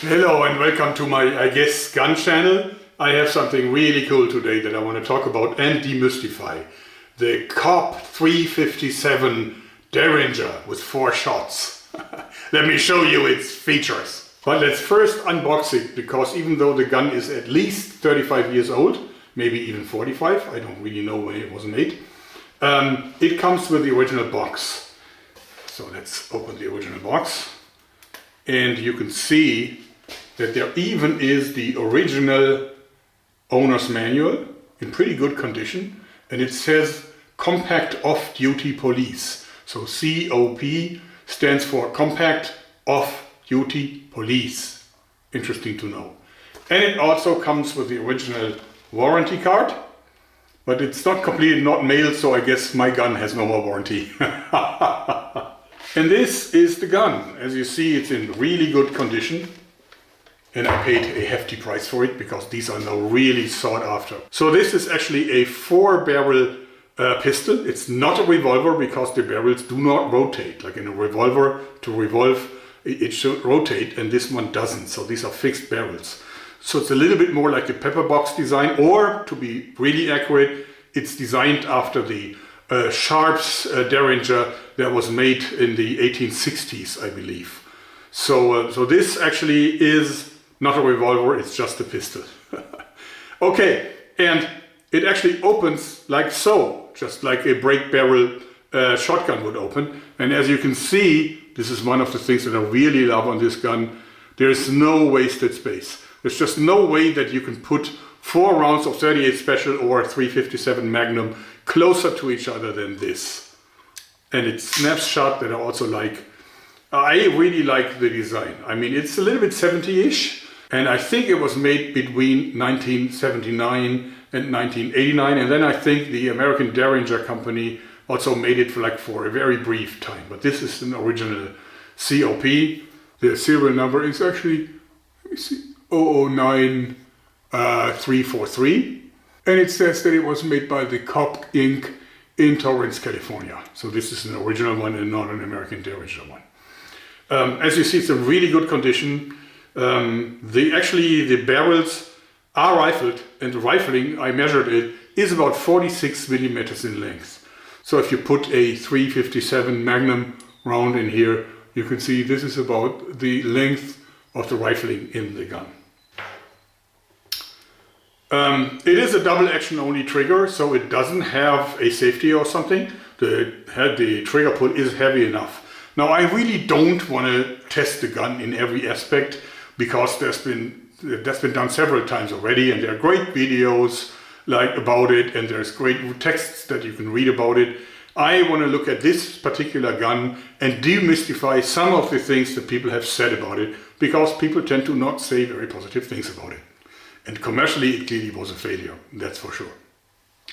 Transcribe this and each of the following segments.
Hello and welcome to my, I guess, gun channel. I have something really cool today that I want to talk about and demystify. The COP 357 Derringer with 4 shots. Let me show you its features. But let's first unbox it, because even though the gun is at least 35 years old, maybe even 45, I don't really know when it was made, it comes with the original box. So let's open the original box. And you can see that there even is the original owner's manual in pretty good condition, and it says Compact Off-Duty Police. So COP stands for Compact Off-Duty Police. Interesting to know. And it also comes with the original warranty card, but it's not completed, not mailed, so I guess my gun has no more warranty. And this is the gun. As you see, it's in really good condition. And I paid a hefty price for it because these are now really sought after. So this is actually a 4-barrel pistol. It's not a revolver because the barrels do not rotate. Like in a revolver, to revolve, it should rotate, and this one doesn't. So these are fixed barrels. So it's a little bit more like the pepper box design, or to be really accurate, it's designed after the Sharp's Derringer that was made in the 1860s, I believe. So this actually is not a revolver, it's just a pistol. Okay, and it actually opens like so, just like a break barrel shotgun would open. And as you can see, this is one of the things that I really love on this gun. There's no wasted space. There's just no way that you can put 4 rounds of 38 Special or 357 Magnum closer to each other than this. And it snaps shut, that I also like. I really like the design. I mean, it's a little bit 70-ish, and I think it was made between 1979 and 1989, and then I think the American Derringer company also made it for a very brief time. But this is an original COP. The serial number is actually, let me see, 009343, and it says that it was made by the COP Inc. in Torrance, California. So this is an original one and not an American Derringer one. As you see, it's in really good condition. The barrels are rifled, and the rifling, I measured it, is about 46 millimeters in length. So if you put a 357 Magnum round in here, you can see this is about the length of the rifling in the gun. It is a double action only trigger, so it doesn't have a safety or something. The trigger pull is heavy enough. Now I really don't want to test the gun in every aspect, because that's been done several times already, and there are great videos about it, and there's great texts that you can read about it. I want to look at this particular gun and demystify some of the things that people have said about it, because people tend to not say very positive things about it. And commercially, it clearly was a failure, that's for sure.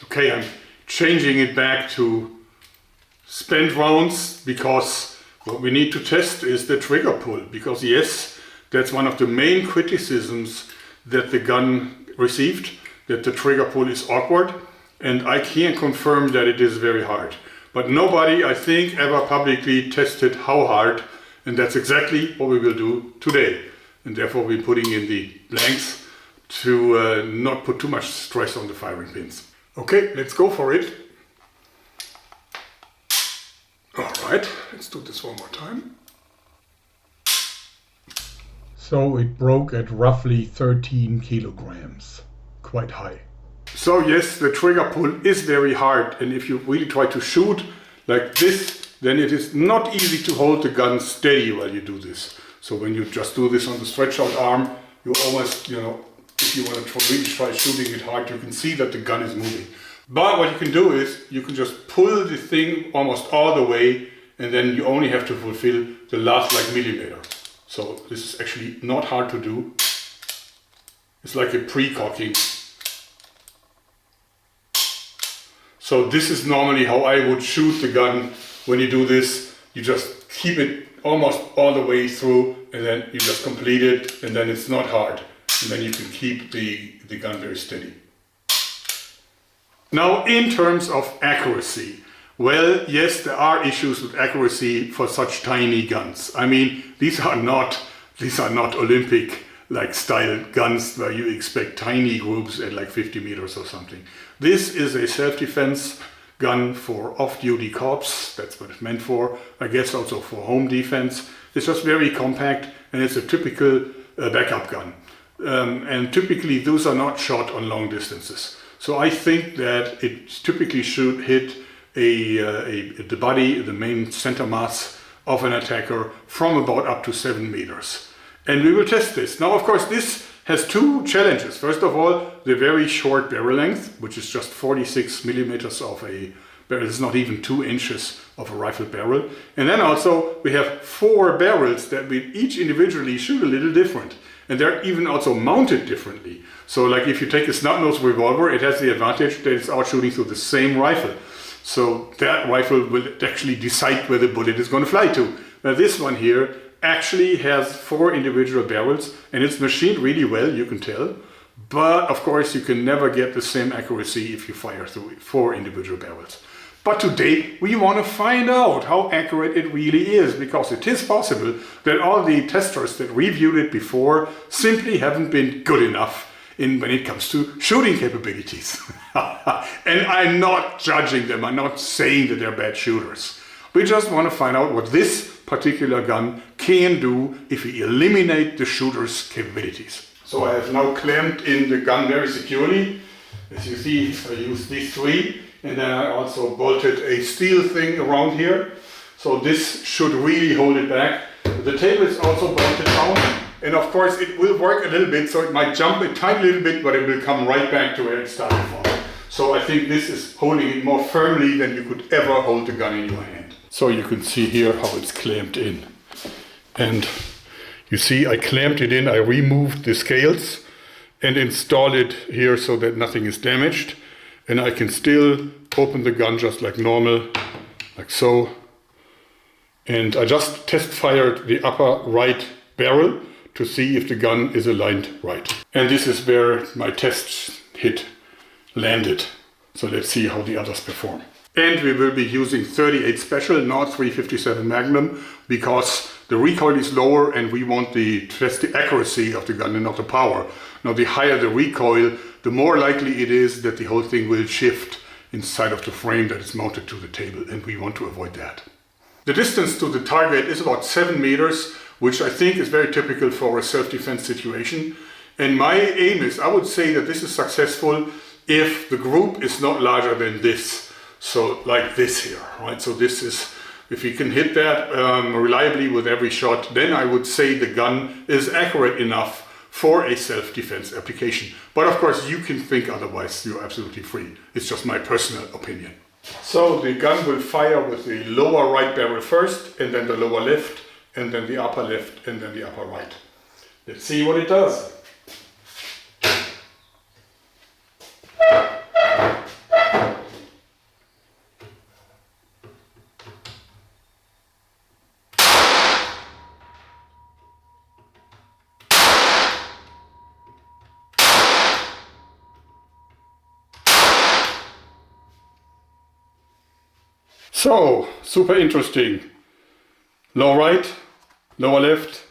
Okay, I'm changing it back to spent rounds, because what we need to test is the trigger pull. Because yes, that's one of the main criticisms that the gun received, that the trigger pull is awkward. And I can confirm that it is very hard. But nobody, I think, ever publicly tested how hard. And that's exactly what we will do today. And therefore we're putting in the blanks to not put too much stress on the firing pins. Okay, let's go for it. All right, let's do this one more time. So it broke at roughly 13 kilograms, quite high. So yes, the trigger pull is very hard, and if you really try to shoot like this, then it is not easy to hold the gun steady while you do this. So when you just do this on the stretch out arm, you almost, if you want to really try shooting it hard, you can see that the gun is moving. But what you can do is, you can just pull the thing almost all the way, and then you only have to fulfill the last millimeter. So this is actually not hard to do. It's like a pre-cocking. So this is normally how I would shoot the gun. When you do this, you just keep it almost all the way through, and then you just complete it, and then it's not hard. And then you can keep the gun very steady. Now, in terms of accuracy, well, yes, there are issues with accuracy for such tiny guns. I mean, these are not these are not Olympic like style guns where you expect tiny groups at like 50 meters or something. This is a self-defense gun for off-duty corps. That's what it's meant for. I guess also for home defense. It's just very compact, and it's a typical backup gun. And typically those are not shot on long distances. So I think that it typically should hit the body, the main center mass of an attacker from about up to 7 meters. And we will test this. Now, of course, this has two challenges. First of all, the very short barrel length, which is just 46 millimeters of a barrel. It's not even 2 inches of a rifle barrel. And then also we have 4 barrels that we each individually shoot a little different. And they're even also mounted differently. So like if you take a snub-nosed revolver, it has the advantage that it's out shooting through the same rifle. So that rifle will actually decide where the bullet is going to fly to. Now this one here actually has 4 individual barrels, and it's machined really well, you can tell. But of course you can never get the same accuracy if you fire through 4 individual barrels. But today we want to find out how accurate it really is, because it is possible that all the testers that reviewed it before simply haven't been good enough when it comes to shooting capabilities. And I'm not judging them, I'm not saying that they're bad shooters. We just want to find out what this particular gun can do if we eliminate the shooter's capabilities. So I have now clamped in the gun very securely. As you see, I used these 3, and then I also bolted a steel thing around here. So this should really hold it back. The table is also bolted down, and of course it will work a little bit, so it might jump a tiny little bit, but it will come right back to where it started from. So I think this is holding it more firmly than you could ever hold the gun in your hand. So you can see here how it's clamped in. And you see I clamped it in, I removed the scales and installed it here so that nothing is damaged. And I can still open the gun just like normal, like so. And I just test fired the upper right barrel to see if the gun is aligned right. And this is where my test hit landed. So let's see how the others perform. And we will be using 38 Special, not 357 Magnum, because the recoil is lower and we want to test the accuracy of the gun and not the power. Now the higher the recoil, the more likely it is that the whole thing will shift inside of the frame that is mounted to the table, and we want to avoid that. The distance to the target is about 7 meters, which I think is very typical for a self-defense situation. And my aim is, I would say that this is successful if the group is not larger than this. So like this here, right? So this is, if you can hit that reliably with every shot, then I would say the gun is accurate enough for a self-defense application. But of course you can think otherwise, you're absolutely free. It's just my personal opinion. So the gun will fire with the lower right barrel first, and then the lower left, and then the upper left, and then the upper right. Let's see what it does. So, super interesting. Lower right, lower left,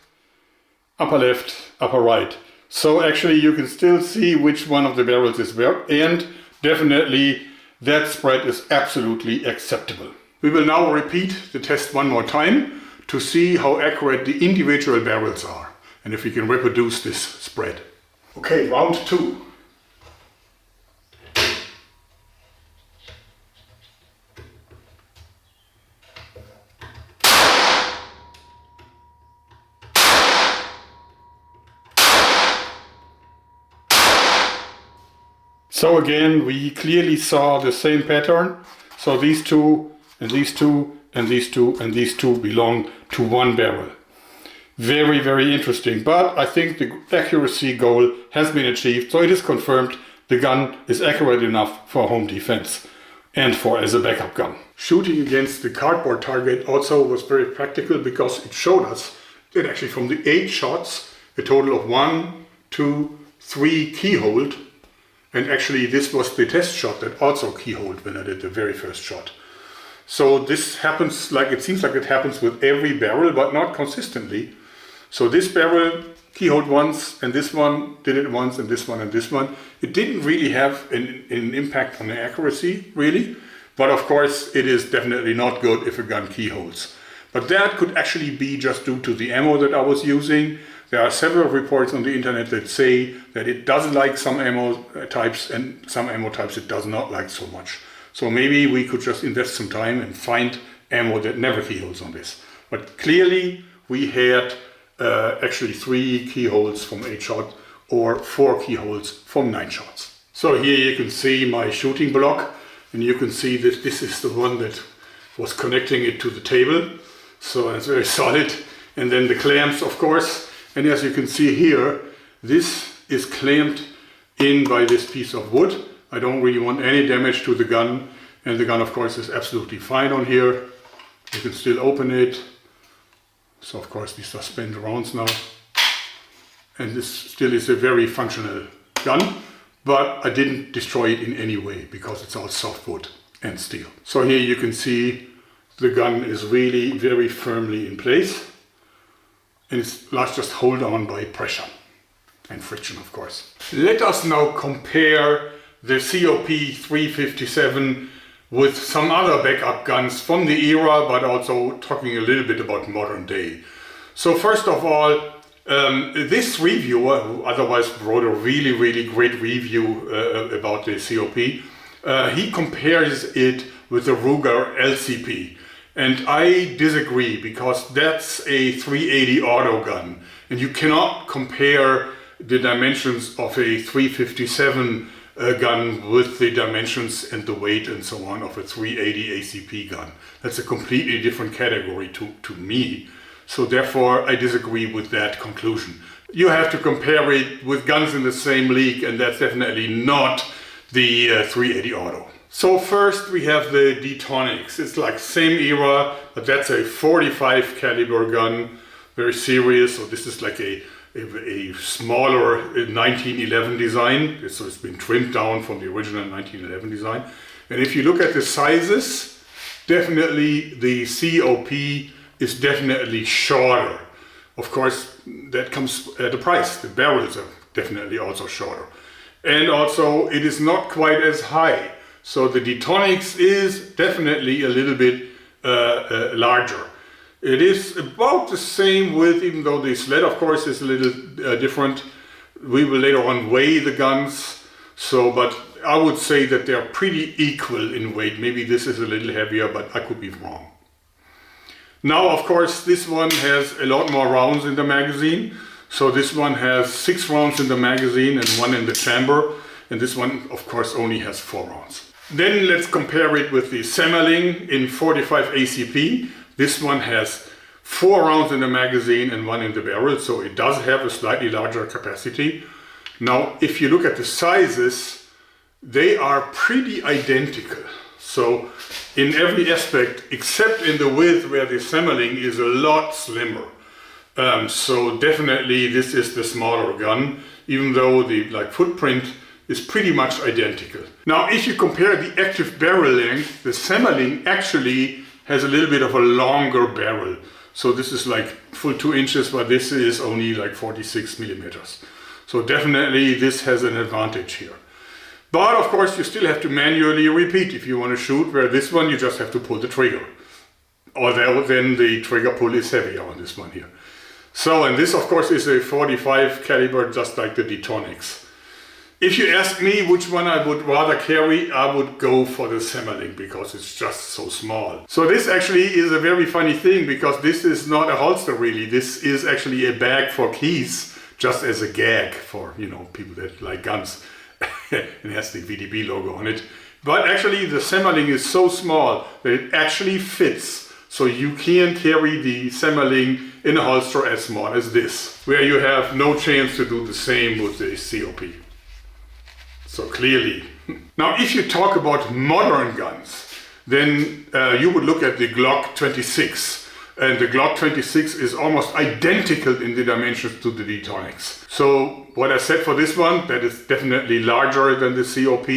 upper right. So actually you can still see which one of the barrels is where, and definitely that spread is absolutely acceptable. We will now repeat the test one more time to see how accurate the individual barrels are and if we can reproduce this spread. Okay, round 2. So again, we clearly saw the same pattern. So these 2 and these 2 and these 2 and these 2 belong to one barrel. Very, very interesting. But I think the accuracy goal has been achieved. So it is confirmed the gun is accurate enough for home defense and for as a backup gun. Shooting against the cardboard target also was very practical, because it showed us that actually from the 8 shots, a total of 1, 2, 3 keyholed. And actually this was the test shot that also keyholed when I did the very first shot. So this happens, like it seems like it happens with every barrel, but not consistently. So this barrel keyholed once, and this one did it once, and this one and this one. It didn't really have an impact on the accuracy, really. But of course, it is definitely not good if a gun keyholes. But that could actually be just due to the ammo that I was using. There are several reports on the internet that say that it does like some ammo types and some ammo types it does not like so much. So maybe we could just invest some time and find ammo that never keyholes on this. But clearly we had actually 3 keyholes from 8 shots or 4 keyholes from 9 shots. So here you can see my shooting block, and you can see that this is the one that was connecting it to the table. So it's very solid. And then the clamps, of course. And as you can see here, this is clamped in by this piece of wood. I don't really want any damage to the gun. And the gun, of course, is absolutely fine on here. You can still open it. So of course these are spent rounds now. And this still is a very functional gun, but I didn't destroy it in any way because it's all softwood and steel. So here you can see the gun is really very firmly in place. And it's just hold on by pressure and friction, of course. Let us now compare the COP 357 with some other backup guns from the era, but also talking a little bit about modern day. So first of all, this reviewer, who otherwise wrote a really great review about the COP, he compares it with the Ruger LCP. And I disagree, because that's a 380 auto gun, and you cannot compare the dimensions of a 357 gun with the dimensions and the weight and so on of a 380 ACP gun. That's a completely different category to me. So therefore I disagree with that conclusion. You have to compare it with guns in the same league, and that's definitely not the 380 auto. So first we have the D-Tonics. It's like same era, but that's a 45 caliber gun, very serious. So this is like a smaller 1911 design. So it's been trimmed down from the original 1911 design. And if you look at the sizes, definitely the COP is definitely shorter. Of course, that comes at a price. The barrels are definitely also shorter. And also it is not quite as high. So the D-Tonics is definitely a little bit larger. It is about the same width, even though the sled, of course, is a little different. We will later on weigh the guns, but I would say that they're pretty equal in weight. Maybe this is a little heavier, but I could be wrong. Now, of course, this one has a lot more rounds in the magazine. So this one has 6 rounds in the magazine and 1 in the chamber. And this one, of course, only has 4 rounds. Then let's compare it with the Semmerling in 45 ACP. This one has 4 rounds in the magazine and 1 in the barrel, so it does have a slightly larger capacity. Now, if you look at the sizes, they are pretty identical. So in every aspect, except in the width, where the Semmerling is a lot slimmer. So definitely this is the smaller gun, even though the footprint is pretty much identical. Now, if you compare the active barrel length, the Semmerling actually has a little bit of a longer barrel. So this is like full 2 inches, but this is only like 46 millimeters. So definitely this has an advantage here. But of course you still have to manually repeat if you want to shoot, where this one you just have to pull the trigger. Although then the trigger pull is heavier on this one here. So, and this of course is a 45 caliber, just like the D-Tonics. If you ask me which one I would rather carry, I would go for the Semmerling, because it's just so small. So this actually is a very funny thing, because this is not a holster really. This is actually a bag for keys, just as a gag for, people that like guns. It has the VDB logo on it. But actually the Semmerling is so small that it actually fits. So you can carry the Semmerling in a holster as small as this, where you have no chance to do the same with the COP. So clearly. Now, if you talk about modern guns, then you would look at the Glock 26. And the Glock 26 is almost identical in the dimensions to the D-Tonics. So what I said for this one, that is definitely larger than the COP,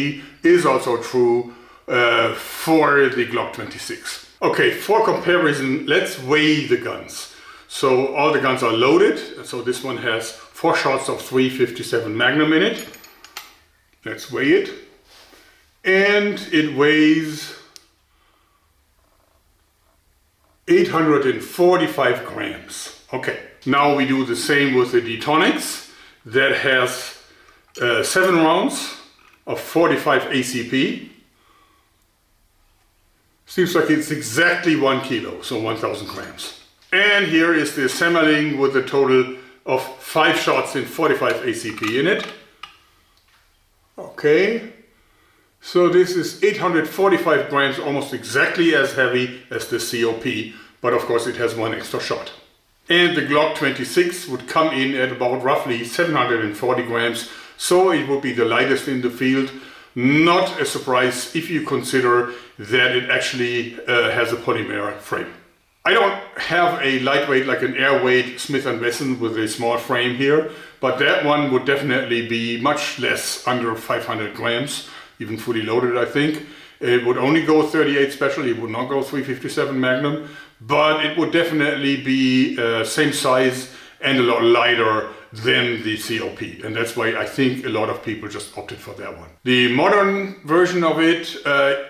is also true for the Glock 26. Okay, for comparison, let's weigh the guns. So all the guns are loaded. So this one has 4 shots of 357 Magnum in it. Let's weigh it. And it weighs 845 grams. Okay, now we do the same with the Detonics. That has 7 rounds of 45 ACP. Seems like it's exactly 1 kilo, so 1000 grams. And here is the Semmerling with a total of 5 shots in 45 ACP in it. Okay, so this is 845 grams, almost exactly as heavy as the COP, but of course it has 1 extra shot. And the Glock 26 would come in at about roughly 740 grams, so it would be the lightest in the field. Not a surprise if you consider that it actually has a polymer frame. I don't have a lightweight like an airweight Smith & Wesson with a small frame here, but that one would definitely be much less, under 500 grams, even fully loaded I think. It would only go 38 special, it would not go 357 Magnum, but it would definitely be same size and a lot lighter than the COP, and that's why I think a lot of people just opted for that one. The modern version of it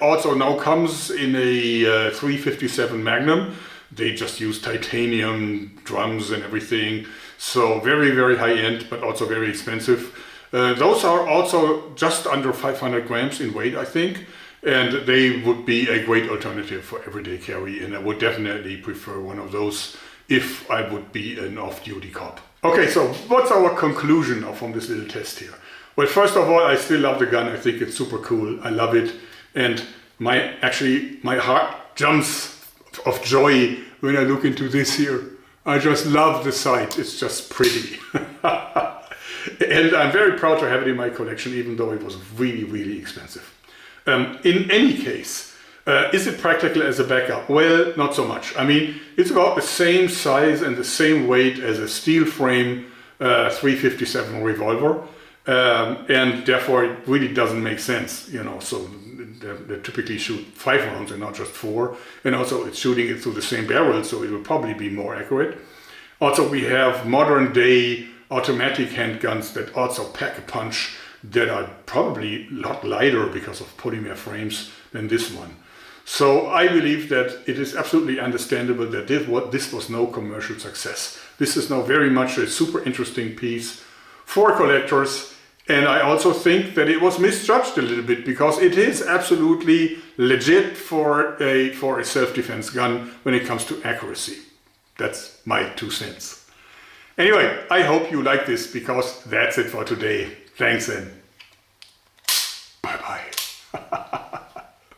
also now comes in a 357 Magnum. They just use titanium drums and everything, so very, very high end, but also very expensive. Those are also just under 500 grams in weight, I think, and they would be a great alternative for everyday carry, and I would definitely prefer one of those if I would be an off-duty cop. Okay, so what's our conclusion from this little test here? Well, first of all, I still love the gun. I think it's super cool. I love it, and my heart jumps of joy when I look into this here. I just love the sight. It's just pretty. And I'm very proud to have it in my collection, even though it was really, really expensive. In any case, is it practical as a backup? Well, not so much. I mean, it's about the same size and the same weight as a steel frame 357 revolver, and therefore it really doesn't make sense, you know. So they typically shoot 5 rounds and not just 4, and also it's shooting it through the same barrel, so it will probably be more accurate. Also, we have modern day automatic handguns that also pack a punch that are probably a lot lighter because of polymer frames than this one. So I believe that it is absolutely understandable that this was no commercial success. This is now very much a super interesting piece for collectors, and I also think that it was misjudged a little bit because it is absolutely legit for a self-defense gun when it comes to accuracy. That's my 2 cents. Anyway, I hope you like this because that's it for today. Thanks then.